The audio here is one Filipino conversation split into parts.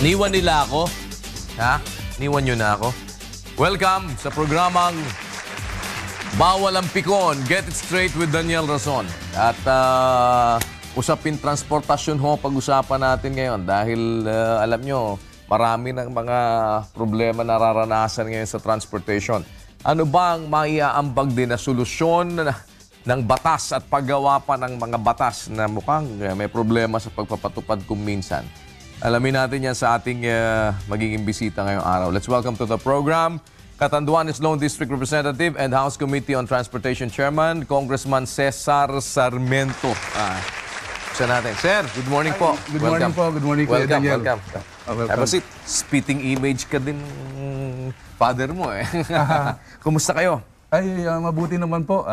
Niwan nila ako. Ha? Niwan nyo na ako. Welcome sa programang Bawal ang Pikon. Get it straight with Daniel RAZON. At usapin transportasyon ho pag-usapan natin ngayon. Dahil alam nyo, marami ng mga problema nararanasan ngayon sa transportation. Ano ba ang maiaambag din na solusyon ng batas at paggawa pa ng mga batas na mukhang may problema sa pagpapatupad kung minsan? Alamin natin yan sa ating magiging bisita ngayong araw. Let's welcome to the program, Catanduanes Lone District Representative and House Committee on Transportation Chairman, Congressman Cesar Sarmiento. Siya natin. Sir, good morning po. Good morning po. Good morning po, Daniel. Welcome. Have a seat. Spitting image ka din, father mo eh. Kumusta kayo? Ay, mabuti naman po.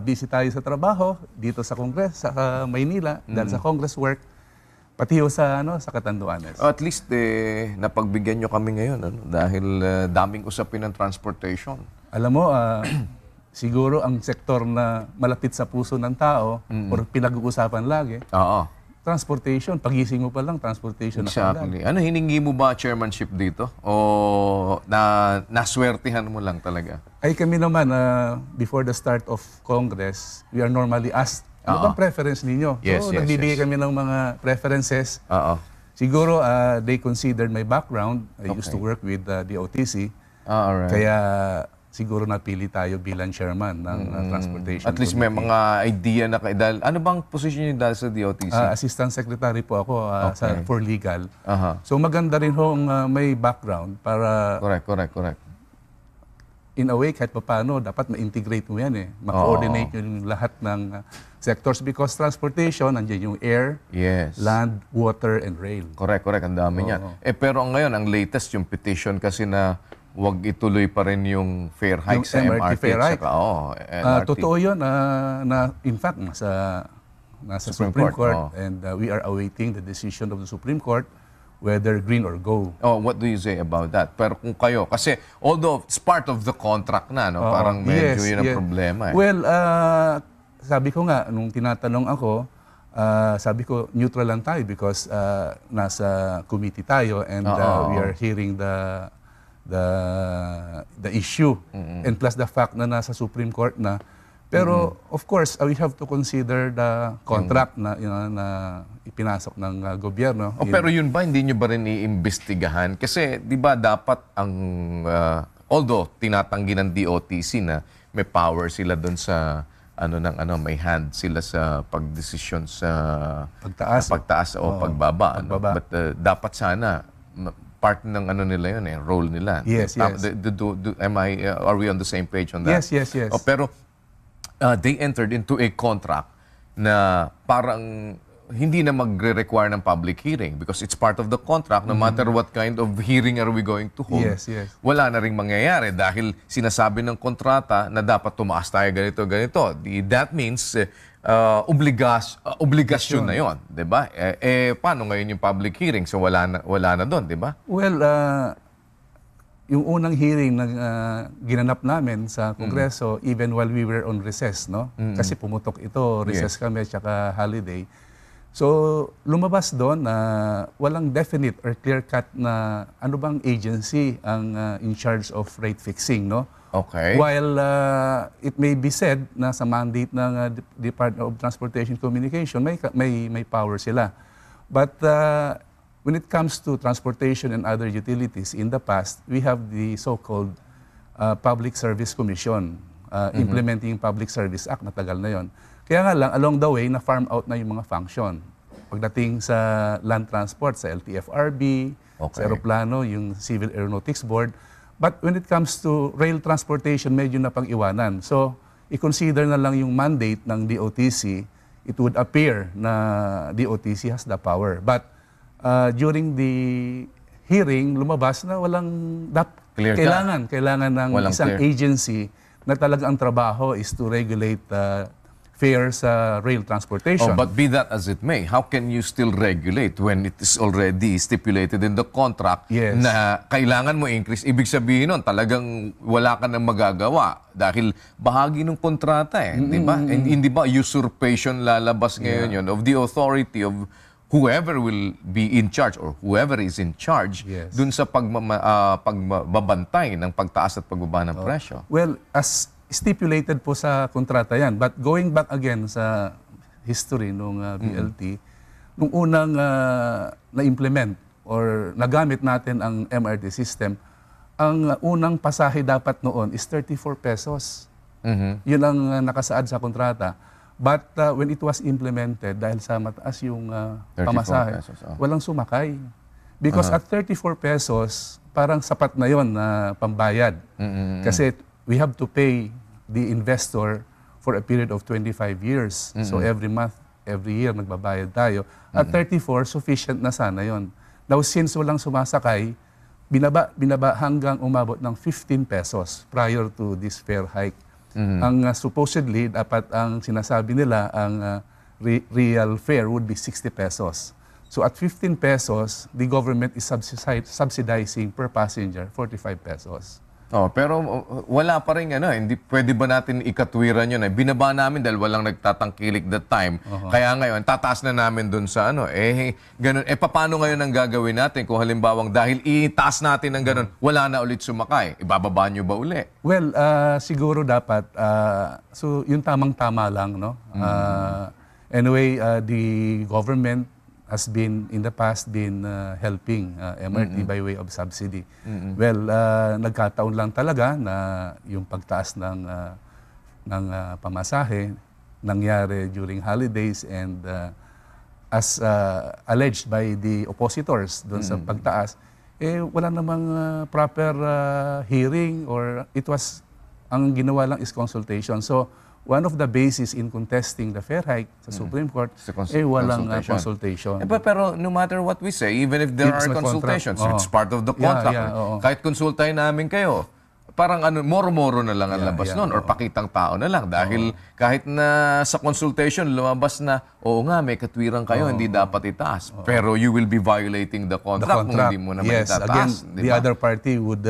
Busy tayo sa trabaho dito sa Congress, sa Maynila, dahil sa Congress work. Pati sa Catanduanes. At least napagbigyan nyo kami ngayon dahil daming usapin ng transportation. Alam mo, siguro ang sektor na malapit sa puso ng tao or pinag-uusapan lagi, transportation. Pagising mo pa lang, transportation exactly. Ano, hiningi mo ba chairmanship dito? O naswertihan mo lang talaga? Ay kami naman, before the start of Congress, we are normally asked, ano bang preference ninyo? Yes, so, nagbibigay kami ng mga preferences. Siguro, they considered my background. I used to work with the OTC. Alright. Kaya siguro napili tayo bilang chairman ng transportation. At least may mga idea na kayo. Ano bang position niyo dahil sa DOTC? Assistant Secretary po ako for legal. So maganda rin hong may background para... Correct. In a way, kahit pa paano, dapat ma-integrate mo yan eh. Ma-coordinate yung lahat ng sectors because transportation, nandiyan yung air, land, water, and rail. Correct. Ang dami niyan. Pero ngayon, ang latest, yung petition kasi na wag ituloy pa rin yung fare hike sa MRT. Fare hike. LRT. Totoo yun. In fact, nasa Supreme Court and we are awaiting the decision of the Supreme Court whether green or go. What do you say about that? Pero kung kayo, kasi although it's part of the contract na, no? Parang medyo yun ang problema. Well, sabi ko nga, nung tinatanong ako, sabi ko neutral lang tayo because nasa committee tayo and we are hearing the issue. And plus the fact na nasa Supreme Court na. Pero of course, we have to consider the contract na ipinasok ng gobyerno. Pero yun ba, hindi nyo ba rin iimbestigahan? Kasi di ba dapat ang, although tinatanggi ng DOTC na may power sila doon sa, may hand sila sa pagdesisyon sa pagtaas o pagbaba. But dapat sana, part ng nila yun role nila. Yes. Are we on the same page on that? Yes. Pero they entered into a contract na parang hindi na magre-require ng public hearing because it's part of the contract. No matter what kind of hearing are we going to hold, wala na rin mangyayari dahil sinasabi ng kontrata na dapat tumaas tayo ganito. That means obligasyon na yon, di ba? Paano ngayon yung public hearing? So wala na doon, di ba? Well, yung unang hearing na ginanap namin sa Kongreso, even while we were on recess, no? Kasi pumutok ito, recess kami, tsaka holiday. So, lumabas doon na walang definite or clear-cut na ano bang agency ang in charge of rate fixing, no? Okay. While it may be said na sa mandate ng Department of Transportation Communication, may power sila. But when it comes to transportation and other utilities, in the past, we have the so-called Public Service Commission, implementing Public Service Act, matagal na yon. Kaya nga lang, along the way, na-farm out na yung mga function. Pagdating sa land transport, sa LTFRB, sa aeroplano, yung Civil Aeronautics Board. But when it comes to rail transportation, medyo na pang-iwanan. So, i-consider na lang yung mandate ng DOTC, it would appear na DOTC has the power. But during the hearing, lumabas na walang kailangan ng isang agency na talagang ang trabaho is to regulate fare sa rail transportation. But be that as it may, how can you still regulate when it is already stipulated in the contract na kailangan mo increase? Ibig sabihin nun, talagang wala ka nang magagawa dahil bahagi ng kontrata di ba? And hindi ba usurpation lalabas ngayon yun of the authority of whoever will be in charge or whoever is in charge Yes. dun sa pagbabantay ng pagtaas at pagbaba ng presyo. Well, as stipulated po sa kontrata yan. But going back again sa history ng BLT, nung unang na-implement or nagamit natin ang MRT system, ang unang pasahe dapat noon is 34 pesos. Yun ang nakasaad sa kontrata. But when it was implemented, dahil sa mataas yung 34 pamasahe, pesos, walang sumakay. Because at 34 pesos, parang sapat na yon na pambayad. Kasi we have to pay the investor for a period of 25 years. So every month, every year, nagbabayad tayo. At 34, sufficient na sana yon. Now, since walang sumasakay, binaba hanggang umabot ng 15 pesos prior to this fare hike. Ang supposedly, dapat ang sinasabi nila, ang real fare would be 60 pesos. So at 15 pesos, the government is subsidizing per passenger 45 pesos. Oh, pero wala pa rin hindi pwede ba natin ikatwiran yun? Binaba namin dahil walang nagtatangkilik that time. Kaya ngayon tataas na namin dun sa ganun. Paano ngayon ang gagawin natin kung halimbawang dahil itaas natin ng ganun, wala na ulit sumakay? Ibababa nyo ba uli? Well, siguro dapat so yung tamang-tama lang, no? Anyway, the government has been in the past helping MRT by way of subsidy. Well, nagkataon lang talaga na yung pagtaas ng pamasahe nangyari during holidays and as alleged by the oppositors doon sa pagtaas, wala namang proper hearing or it was, ang ginawa lang is consultation. So, one of the bases in contesting the fare hike sa Supreme Court, walang consultation. Pero no matter what we say, even if there are consultations, it's part of the contract. Kahit konsultahin namin kayo, parang moro-moro na lang ang labas nun or pakitang tao na lang. Dahil kahit na sa consultation, lumabas na, oo nga, may katwiran kayo, hindi dapat itaas. Pero you will be violating the contract kung hindi mo naman itataas. Again, the other party would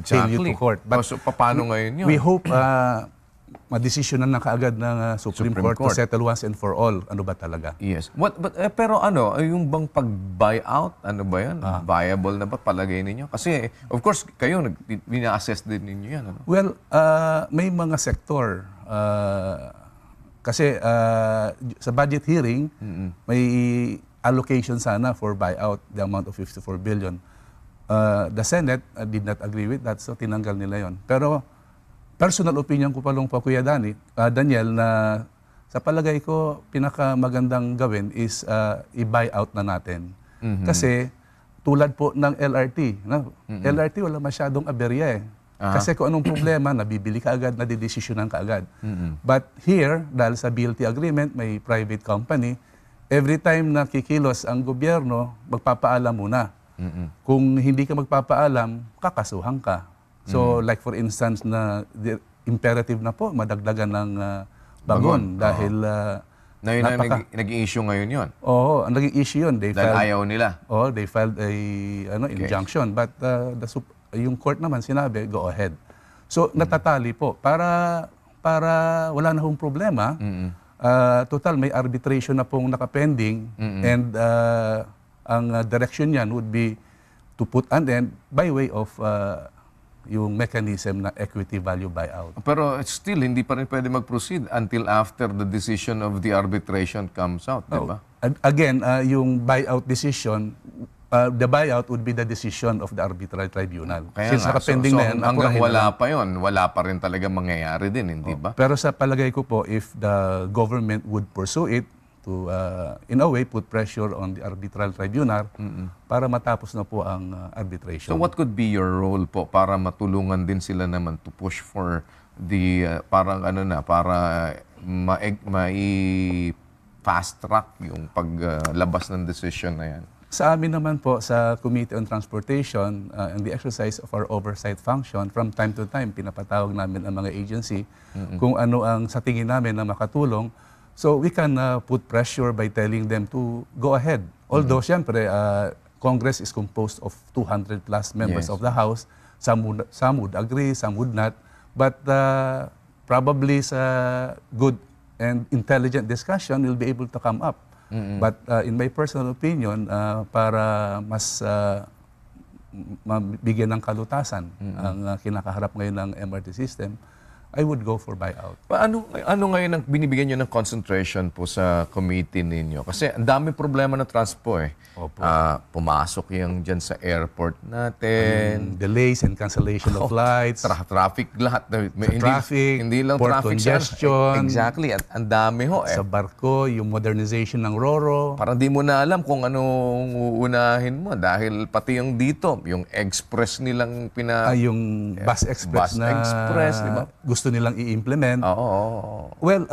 take you to court. But so, paano ngayon yun? We hope madesisyonan na kaagad ng Supreme Court to settle once and for all. Ano ba talaga? Yes. Pero yung bang pag-buyout, ano ba yan? Viable na ba palagay ninyo? Kasi, of course, kayo, bina-assess din ninyo yan. Ano? Well, may mga sektor. Kasi sa budget hearing, may allocation sana for buyout, the amount of 54 billion. The Senate did not agree with that, so tinanggal nila yon. Pero personal opinion ko pa lang po, Kuya Daniel, na sa palagay ko, pinakamagandang gawin is i-buy out na natin. Kasi tulad po ng LRT, LRT wala masyadong aberya Kasi kung anong problema, nabibili ka agad, nadidesisyonan ka agad. But here, dahil sa BLT agreement, may private company, every time na kikilos ang gobyerno, magpapaalam muna. Kung hindi ka magpapaalam, kakasuhan ka. So like for instance na imperative na po madagdagan ng bagon dahil na yun ang naging issue ngayon yun. Oo, ang naging issue yun. Dahil ayaw nila. Oh, they filed a injunction but yung court naman sinabi go ahead. So natatali po para wala na hong problema. Total may arbitration na pong nakapending and ang direction niyan would be to put an end by way of yung mechanism na equity value buyout. Pero still, hindi pa rin pwede mag-proceed until after the decision of the arbitration comes out, di ba? Again, yung buyout decision, the buyout would be the decision of the arbitral tribunal. Kaya since nakapending na yan, hanggang wala pa yun, wala pa rin talaga mangyayari din, hindi ba? Pero sa palagay ko po, if the government would pursue it, to in a way put pressure on the arbitral tribunal para matapos na po ang arbitration. So what could be your role po para matulungan din sila naman to push for the parang para mai-fast track yung paglabas ng decision na yan? Sa amin naman po sa Committee on Transportation and the exercise of our oversight function, from time to time pinapatawag namin ang mga agency kung ano ang sa tingin namin na makatulong. So we can put pressure by telling them to go ahead. Although, siyempre, Congress is composed of 200 plus members of the House. Some would agree, some would not. But probably sa good and intelligent discussion, we'll be able to come up But in my personal opinion, para mas mabigyan ng kalutasan ang kinakaharap ngayon ng MRT system, I would go for buyout. Ano ngayon ang binibigyan nyo ng concentration po sa committee ninyo? Kasi ang dami problema ng transpo eh. Opo. Pumasok yung dyan sa airport natin. Delays and cancellation of flights. Traffic lahat. Traffic, hindi lang port traffic congestion. Exactly. At ang dami ho eh. Sa barko, yung modernization ng RoRo. Parang di mo na alam kung anong uunahin mo dahil pati yung dito, yung express nilang Yung bus express Bus na express, di ba? gusto nilang i-implement. Oo. Well,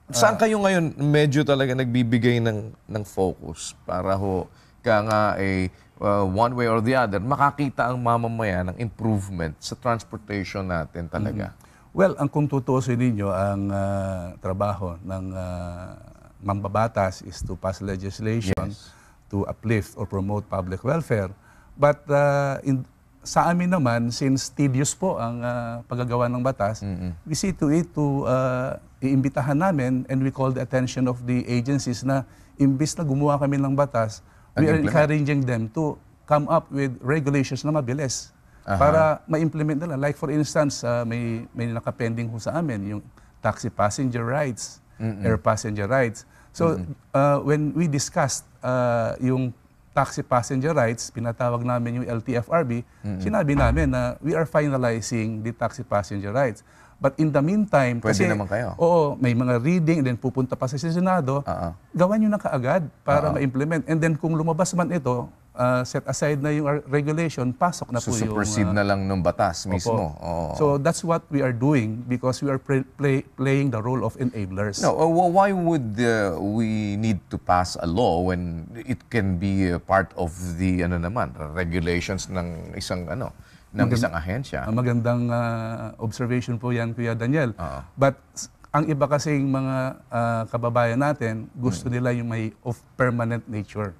Saan kayo ngayon medyo talaga nagbibigay ng focus para ho ka nga one way or the other makakita ang mamamayan ng improvement sa transportation natin talaga? well, kung tutuusin ninyo, ang trabaho ng mambabatas is to pass legislation to uplift or promote public welfare. But sa amin naman, since tedious po ang paggagawa ng batas, we see to it to iimbitahan namin and we call the attention of the agencies na imbis na gumawa kami ng batas, we are encouraging them to come up with regulations na mabilis para ma-implement nila. Like for instance, may nakapending ho sa amin, yung taxi passenger rights, air passenger rights. So when we discussed yung taxi passenger rights, pinatawag namin yung LTFRB, sinabi namin na we are finalizing the taxi passenger rights. But in the meantime, Pwede naman kayo. Oo, may mga reading and then pupunta pa sa Senado, gawan nyo na kaagad para ma-implement. And then kung lumabas man ito, set aside na yung regulation, pasok na po yung... Supersede na lang ng batas mismo. So that's what we are doing because we are playing the role of enablers. No, why would we need to pass a law when it can be a part of the regulations ng isang isang ahensya? Magandang observation po yan, Kuya Daniel. But ang iba kasing mga kababayan natin, gusto nila yung may of permanent nature.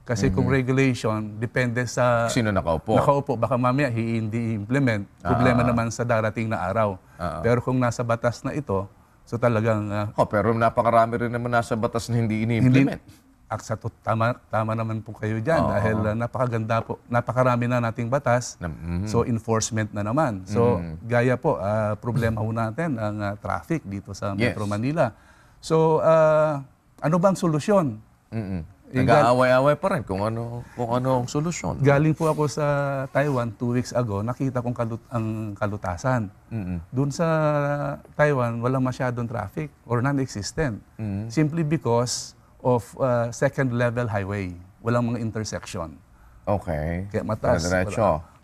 Kasi kung regulation, depende sa... Sino nakaupo? Nakaupo. Baka mamaya hindi i-implement. Problema naman sa darating na araw. Pero kung nasa batas na ito, so talagang... pero napakarami rin naman nasa batas na hindi ini-implement. Tama naman po kayo dyan dahil napakaganda po. Napakarami na nating batas. So enforcement na naman. So gaya po, problema ho natin ang traffic dito sa Metro Manila. So ano bang solusyon? Nag-aaway-aaway pa rin kung ano ang solusyon. Galing po ako sa Taiwan 2 weeks ago, nakita kong ang kalutasan. Doon sa Taiwan, walang masyadong traffic or non-existent. Simply because of second-level highway. Walang mga intersection. Okay. Kaya mataas.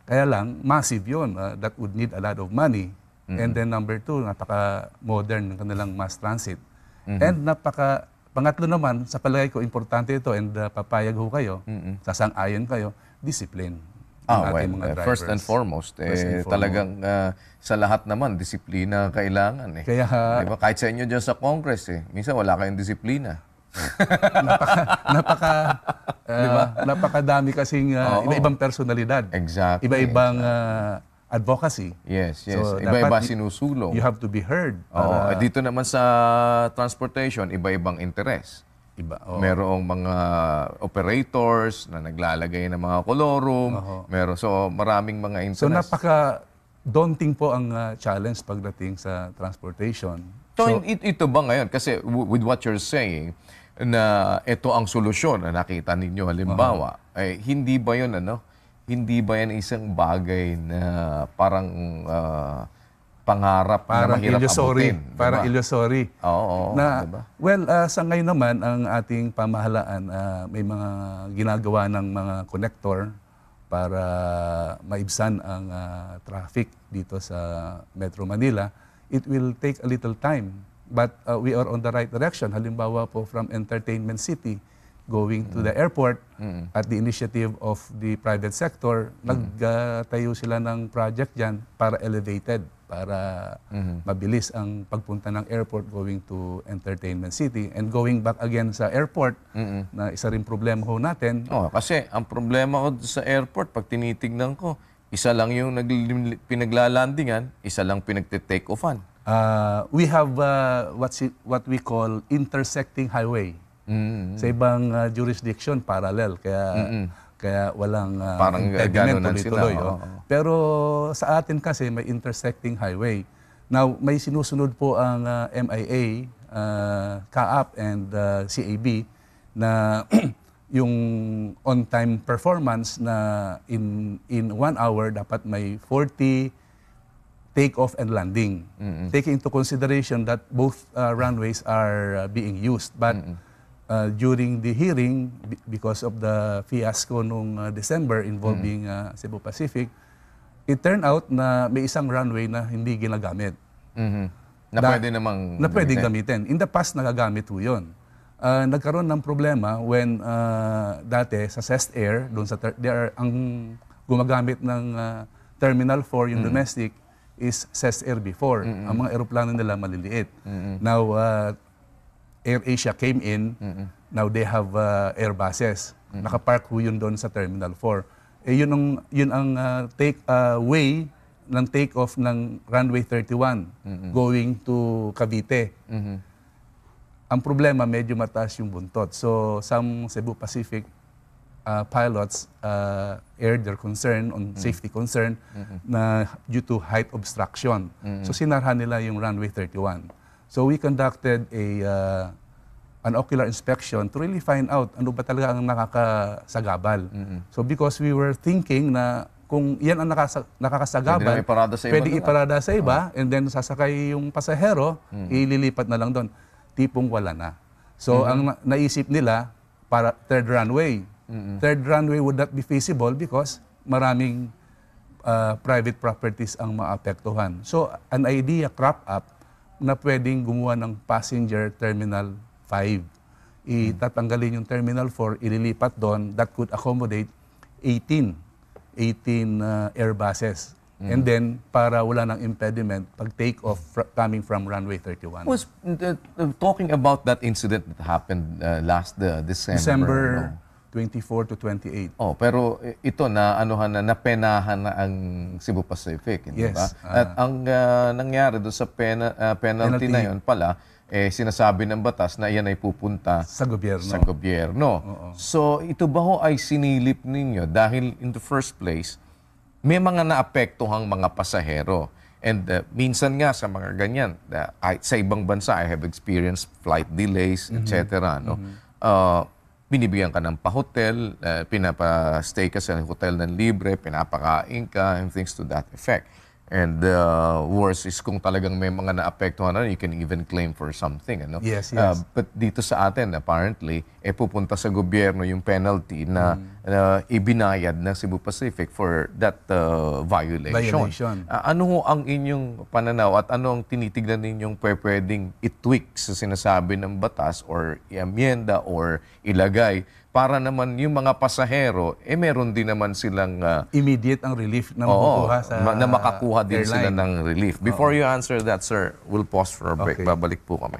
Kaya lang, massive yun. That would need a lot of money. And then number 2, napaka-modern ng kanilang mass transit. And pangatlo naman, sa palagay ko, importante ito and papayag ho kayo, sasang-ayon kayo, discipline. Mga drivers. First and foremost, talagang sa lahat naman, disiplina kailangan. Kaya, diba? Kahit sa inyo dyan sa Congress, minsan wala kayong disiplina. Napakadami kasing iba-ibang personalidad. Exactly. Iba-ibang advocacy. Yes. So, iba-iba sinusulong. You have to be heard. Dito naman sa transportation, iba-ibang interes. Merong mga operators na naglalagay ng mga kolorum. So maraming mga interes. So napaka-daunting po ang challenge pagdating sa transportation. So ito ba ngayon? Kasi with what you're saying, na ito ang solusyon na nakita ninyo halimbawa, hindi ba yun hindi ba yan isang bagay na parang pangarap na mahirap abutin? Parang illusory. Diba? Well, sa ngayon naman, ang ating pamahalaan, may mga ginagawa ng mga connector para maibsan ang traffic dito sa Metro Manila. It will take a little time, but we are on the right direction. Halimbawa po from Entertainment City, going to the airport at the initiative of the private sector, nagtayo sila ng project dyan para elevated, para mabilis ang pagpunta ng airport going to Entertainment City and going back again sa airport na isa rin problema ho natin. Kasi ang problema ko sa airport, pag tinitignan ko, isa lang yung pinaglalandingan, isa lang pinagte-take offan. We have what we call intersecting highway. Sa ibang jurisdiction, parallel. Kaya walang Parang impediment, gano'n sila, tuloy-tuloy. Pero sa atin kasi may intersecting highway. Now, may sinusunod po ang MIA, CAAP and CAB na yung on-time performance na in 1 hour dapat may 40 take-off and landing. Taking into consideration that both runways are being used. But during the hearing, because of the fiasco nung December involving Cebu Pacific, it turned out na may isang runway na hindi ginagamit. Na pwede namang na pwedeng gamitin. In the past, nagagamit po yun. Nagkaroon ng problema when dati sa CEST Air, doon sa ang gumagamit ng Terminal 4, yung domestic, is CEST Air before. Ang mga eroplano nila maliliit. Now, AirAsia came in. Now they have Airbuses. Nakapark ho yun doon sa Terminal 4. Yun ang way ng take-off ng runway 31 going to Cavite. Ang problema, medyo mataas yung buntot. So some Cebu Pacific pilots aired their concern on safety concern na due to height obstruction. So sinarhan nila yung runway 31. So we conducted an ocular inspection to really find out ano ba talaga ang nakakasagabal. So because we were thinking na kung yan ang nakakasagabal, pwede iparada sa iba, and then sasakay yung pasahero, ililipat na lang doon. Tipong wala na. So ang naisip nila, para third runway. Third runway would not be feasible because maraming private properties ang maapektuhan. So an idea crop up na pwedeng gumawa ng passenger terminal 5. Itatanggalin yung terminal 4, ililipat doon, that could accommodate 18 Airbuses. And then, para wala ng impediment, pag take off coming from runway 31. Was talking about that incident that happened last December 24 to 28. Oh, pero ito na napenahan na ang Cebu Pacific, hindi ba? At ang nangyari doon sa penalty na 'yon pala, sinasabi ng batas na iyan ay pupunta sa gobyerno. Sa gobyerno. So ito ba ho ay sinilip ninyo dahil in the first place may mga naapektuhang mga pasahero. And minsan nga sa mga ganyan, sa ibang bansa, I have experienced flight delays, etc. No? Binibigyan ka ng pa-hotel, pinapa-stay ka sa hotel ng libre, pinapakain ka, and things to that effect. And worse is kung talagang may mga naapektuhan na, you can even claim for something. Ano? Yes. But dito sa atin, apparently, pupunta sa gobyerno yung penalty na ibinayad ng Cebu Pacific for that violation. Ano ho ang inyong pananaw at ano ang tinitignan ninyong pwedeng i-tweak sa sinasabi ng batas or i-amyenda or ilagay para naman yung mga pasahero, meron din naman silang immediate ang relief na makukuha sa na makakuha din airline. sila ng relief. Before you answer that, sir, we'll pause for a break. Okay. Babalik po kami.